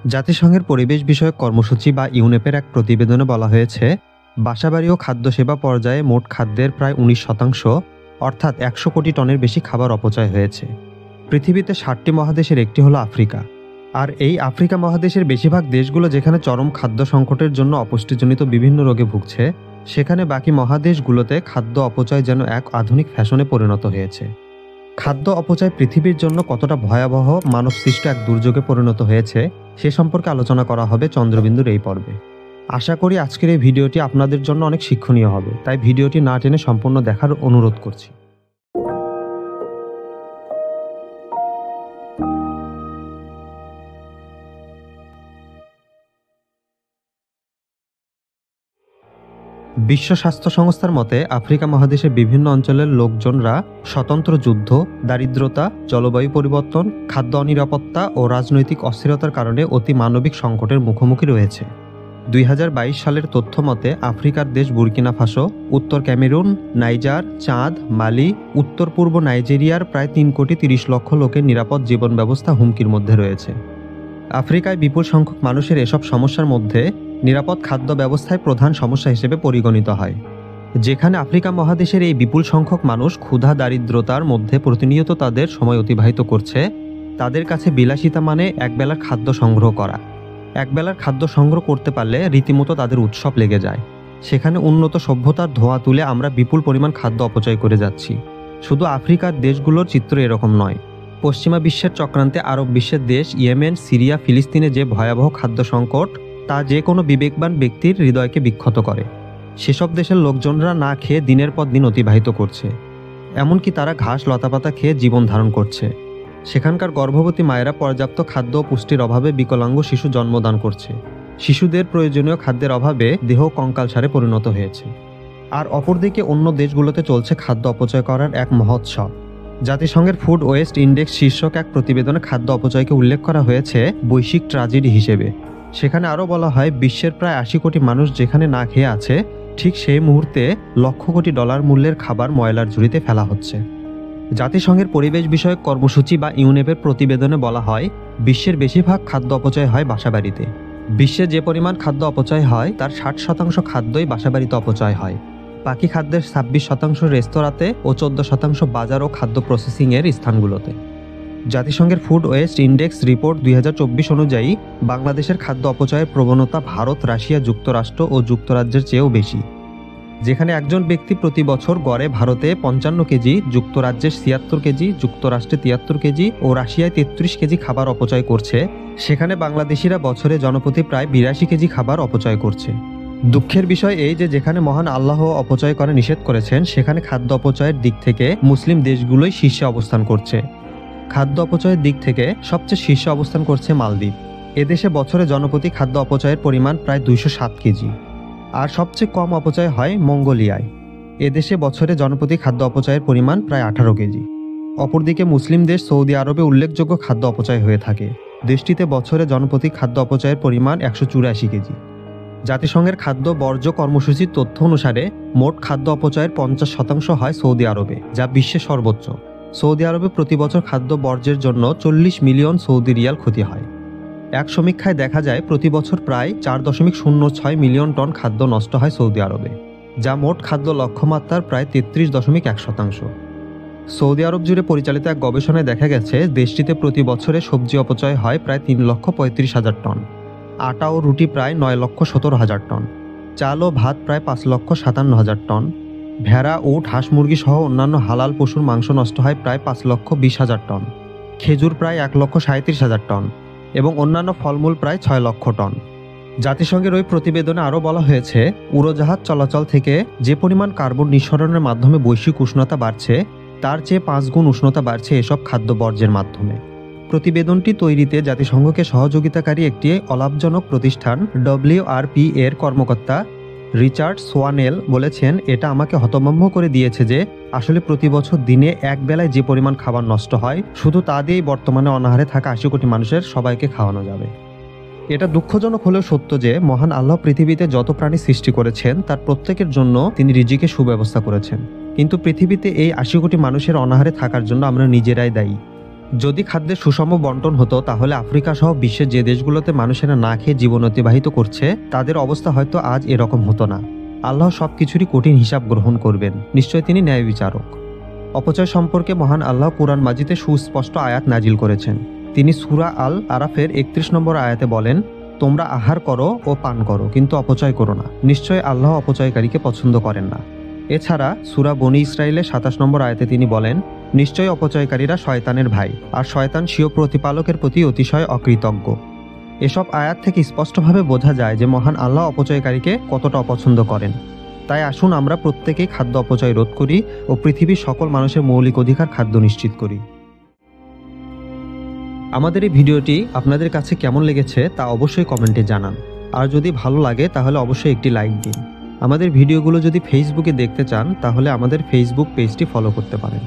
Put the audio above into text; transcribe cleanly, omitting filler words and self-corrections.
জাতিসংঘের পরিবেশ বিষয়ক কর্মসূচি বা ইউনেপের এক প্রতিবেদনে বলা হয়েছে, বাসাবাড়ি ও খাদ্য সেবা পর্যায়ে মোট খাদ্যের প্রায় 19% অর্থাৎ 100 কোটি টনের বেশি খাবার অপচয় হয়েছে। পৃথিবীতে 60টি মহাদেশের একটি হলো আফ্রিকা। আর এই আফ্রিকা মহাদেশের বেশিরভাগ দেশগুলো যেখানে চরম খাদ্য সংকটের জন্য অপুষ্টিজনিত বিভিন্ন রোগে ভুগছে, সেখানে বাকি মহাদেশগুলোতে খাদ্য অপচয় যেন এক আধুনিক ফ্যাশনে পরিণত হয়েছে। খাদ্য অপচয় পৃথিবীর জন্য কতটা ভয়াবহ মানবসৃষ্ট এক দুর্যোগে পরিণত হয়েছে সে সম্পর্কে আলোচনা করা হবে চন্দ্রবিন্দুর এই পর্বে। আশা করি আজকের এই ভিডিওটি আপনাদের জন্য অনেক শিক্ষণীয় হবে, তাই ভিডিওটি না টেনে সম্পূর্ণ দেখার অনুরোধ করছি। বিশ্ব স্বাস্থ্য সংস্থার মতে আফ্রিকা মহাদেশের বিভিন্ন অঞ্চলের লোকজনরা স্বতন্ত্র যুদ্ধ, দারিদ্রতা, জলবায়ু পরিবর্তন, খাদ্য অনিরাপত্তা ও রাজনৈতিক অস্থিরতার কারণে অতি মানবিক সংকটের মুখোমুখি রয়েছে। 2022 সালের তথ্য মতে আফ্রিকার দেশ বুর্কিনা ফাসো, উত্তর ক্যামেরুন, নাইজার, চাঁদ, মালি, উত্তর পূর্ব নাইজেরিয়ার প্রায় 3,30,00,000 লোকের নিরাপদ জীবন ব্যবস্থা হুমকির মধ্যে রয়েছে। আফ্রিকায় বিপুল সংখ্যক মানুষের এসব সমস্যার মধ্যে নিরাপদ খাদ্য ব্যবস্থায় প্রধান সমস্যা হিসেবে পরিগণিত হয়। যেখানে আফ্রিকা মহাদেশের এই বিপুল সংখ্যক মানুষ ক্ষুধা দারিদ্রতার মধ্যে প্রতিনিয়ত তাদের সময় অতিবাহিত করছে, তাদের কাছে বিলাসিতা মানে একবেলার খাদ্য সংগ্রহ করা। একবেলার খাদ্য সংগ্রহ করতে পারলে রীতিমতো তাদের উৎসব লেগে যায়। সেখানে উন্নত সভ্যতার ধোঁয়া তুলে আমরা বিপুল পরিমাণ খাদ্য অপচয় করে যাচ্ছি। শুধু আফ্রিকার দেশগুলোর চিত্র এরকম নয়। পশ্চিমা বিশ্বের চক্রান্তে আরব বিশ্বের দেশ ইয়েমেন, সিরিয়া, ফিলিস্তিনে যে ভয়াবহ খাদ্য সংকট, তা যে কোনো বিবেকবান ব্যক্তির হৃদয়কে বিক্ষত করে। সেসব দেশের লোকজনরা না খেয়ে দিনের পর দিন অতিবাহিত করছে, এমনকি তারা ঘাস লতাপাতা খেয়ে জীবন ধারণ করছে। সেখানকার গর্ভবতী মায়েরা পর্যাপ্ত খাদ্য ও পুষ্টির অভাবে বিকলাঙ্গ শিশু জন্মদান করছে। শিশুদের প্রয়োজনীয় খাদ্যের অভাবে দেহ কঙ্কালসারে পরিণত হয়েছে। আর অপরদিকে অন্য দেশগুলোতে চলছে খাদ্য অপচয় করার এক মহোৎসব। জাতিসংঘের ফুড ওয়েস্ট ইন্ডেক্স শীর্ষক এক প্রতিবেদনে খাদ্য অপচয়কে উল্লেখ করা হয়েছে বৈশ্বিক ট্র্যাজেডি হিসেবে। সেখানে আরও বলা হয়, বিশ্বের প্রায় 80 কোটি মানুষ যেখানে না খেয়ে আছে, ঠিক সেই মুহূর্তে লক্ষ কোটি ডলার মূল্যের খাবার ময়লার ঝুড়িতে ফেলা হচ্ছে। জাতিসংঘের পরিবেশ বিষয়ক কর্মসূচি বা ইউনেপের প্রতিবেদনে বলা হয়, বিশ্বের বেশিরভাগ খাদ্য অপচয় হয় বাসাবাড়িতে। বিশ্বে যে পরিমাণ খাদ্য অপচয় হয় তার 60% খাদ্যই বাসাবাড়িতে অপচয় হয়। বাকি খাদ্যের 26% রেস্তোরাঁতে ও 14% বাজার ও খাদ্য প্রসেসিংয়ের স্থানগুলোতে। জাতিসংঘের ফুড ওয়েস্ট ইন্ডেক্স রিপোর্ট 2024 অনুযায়ী বাংলাদেশের খাদ্য অপচয়ের প্রবণতা ভারত, রাশিয়া, যুক্তরাষ্ট্র ও যুক্তরাজ্যের চেয়েও বেশি। যেখানে একজন ব্যক্তি প্রতি বছর গড়ে ভারতে 55 কেজি, যুক্তরাজ্যে 76 কেজি, যুক্তরাষ্ট্রে 73 কেজি ও রাশিয়ায় 33 কেজি খাবার অপচয় করছে, সেখানে বাংলাদেশিরা বছরে জনপ্রতি প্রায় 82 কেজি খাবার অপচয় করছে। দুঃখের বিষয় এই যে যেখানে মহান আল্লাহ অপচয় করা নিষেধ করেছেন, সেখানে খাদ্য অপচয়ের দিক থেকে মুসলিম দেশগুলোই শীর্ষে অবস্থান করছে। খাদ্য অপচয়ের দিক থেকে সবচেয়ে শীর্ষে অবস্থান করছে মালদ্বীপ। এদেশে বছরে জনপ্রতি খাদ্য অপচয়ের পরিমাণ প্রায় 207 কেজি। আর সবচেয়ে কম অপচয় হয় মঙ্গোলিয়ায়। এদেশে বছরে জনপ্রতি খাদ্য অপচয়ের পরিমাণ প্রায় 18 কেজি। অপরদিকে মুসলিম দেশ সৌদি আরবে উল্লেখযোগ্য খাদ্য অপচয় হয়ে থাকে। দেশটিতে বছরে জনপ্রতি খাদ্য অপচয়ের পরিমাণ 184 কেজি। জাতিসংঘের খাদ্য বর্জ্য কর্মসূচির তথ্য অনুসারে মোট খাদ্য অপচয়ের 50% হয় সৌদি আরবে, যা বিশ্বের সর্বোচ্চ। সৌদি আরবে প্রতি বছর খাদ্য বর্জ্যের জন্য 40 মিলিয়ন সৌদি রিয়াল ক্ষতি হয়। এক সমীক্ষায় দেখা যায় প্রতি বছর প্রায় 4.06 মিলিয়ন টন খাদ্য নষ্ট হয় সৌদি আরবে, যা মোট খাদ্য লক্ষ্যমাত্রার প্রায় 33.1%। সৌদি আরব জুড়ে পরিচালিত এক গবেষণায় দেখা গেছে দেশটিতে প্রতি বছরে সবজি অপচয় হয় প্রায় 3,35,000 টন, আটা ও রুটি প্রায় 9,17,000 টন, চাল ও ভাত প্রায় 5,57,000 টন, ভেড়া, উট, হাঁস, মুরগি সহ অন্যান্য হালাল পশুর মাংস নষ্ট হয় প্রায় 5,20,000 টন, খেজুর প্রায় 1,37,000 টন এবং অন্যান্য ফলমূল প্রায় 6 লক্ষ টন। জাতিসংঘের ওই প্রতিবেদনে আরও বলা হয়েছে, উড়োজাহাজ চলাচল থেকে যে পরিমাণ কার্বন নিঃসরণের মাধ্যমে বৈশ্বিক উষ্ণতা বাড়ছে, তার চেয়ে 5 গুণ উষ্ণতা বাড়ছে এসব খাদ্য বর্জ্যের মাধ্যমে। প্রতিবেদনটি তৈরিতে জাতিসংঘকে সহযোগিতাকারী একটি অলাভজনক প্রতিষ্ঠান WRP এর কর্মকর্তা রিচার্ড সোয়ানেল বলেছেন, এটা আমাকে হতভম্ব করে দিয়েছে যে আসলে প্রতি বছর দিনে এক বেলায় যে পরিমাণ খাবার নষ্ট হয়, শুধু তা দিয়েই বর্তমানে অনাহারে থাকা 80 কোটি মানুষের সবাইকে খাওয়ানো যাবে। এটা দুঃখজনক হলেও সত্য যে মহান আল্লাহ পৃথিবীতে যত প্রাণী সৃষ্টি করেছেন তার প্রত্যেকের জন্য তিনি রিজিকের সুব্যবস্থা করেছেন, কিন্তু পৃথিবীতে এই 80 কোটি মানুষের অনাহারে থাকার জন্য আমরা নিজেরাই দায়ী। যদি খাদ্যের সুষম বন্টন হতো তাহলে আফ্রিকা সহ বিশ্বের যে দেশগুলোতে মানুষেরা না খেয়ে জীবন অতিবাহিত করছে তাদের অবস্থা হয়তো আজ এরকম হতো না। আল্লাহ সব কিছুরই কঠিন হিসাব গ্রহণ করবেন, নিশ্চয় তিনি ন্যায় বিচারক। অপচয় সম্পর্কে মহান আল্লাহ কুরআন মাজিদে সুস্পষ্ট আয়াত নাজিল করেছেন। তিনি সূরা আল আরাফের ৩১ নম্বর আয়াতে বলেন, তোমরা আহার করো ও পান করো, কিন্তু অপচয় করো না, নিশ্চয় আল্লাহ অপচয়কারীকে পছন্দ করেন না। এছাড়া সূরা বনী ইসরাইলের ২৭ নম্বর আয়াতে তিনি বলেন, নিশ্চয় অপচয়কারীরা শয়তানের ভাই, আর শয়তান স্বীয় প্রতিপালকের প্রতি অতিশয় অকৃতজ্ঞ। এসব আয়াত থেকে স্পষ্টভাবে বোঝা যায় যে মহান আল্লাহ অপচয়কারীকে কতটা অপছন্দ করেন। তাই আসুন আমরা প্রত্যেকেই খাদ্য অপচয় রোধ করি ও পৃথিবীর সকল মানুষের মৌলিক অধিকার খাদ্য নিশ্চিত করি। আমাদের এই ভিডিওটি আপনাদের কাছে কেমন লেগেছে তা অবশ্যই কমেন্টে জানান। আর যদি ভালো লাগে তাহলে অবশ্যই একটি লাইক দিন। আমাদের ভিডিওগুলো যদি ফেসবুকে দেখতে চান তাহলে আমাদের ফেসবুক পেজটি ফলো করতে পারেন।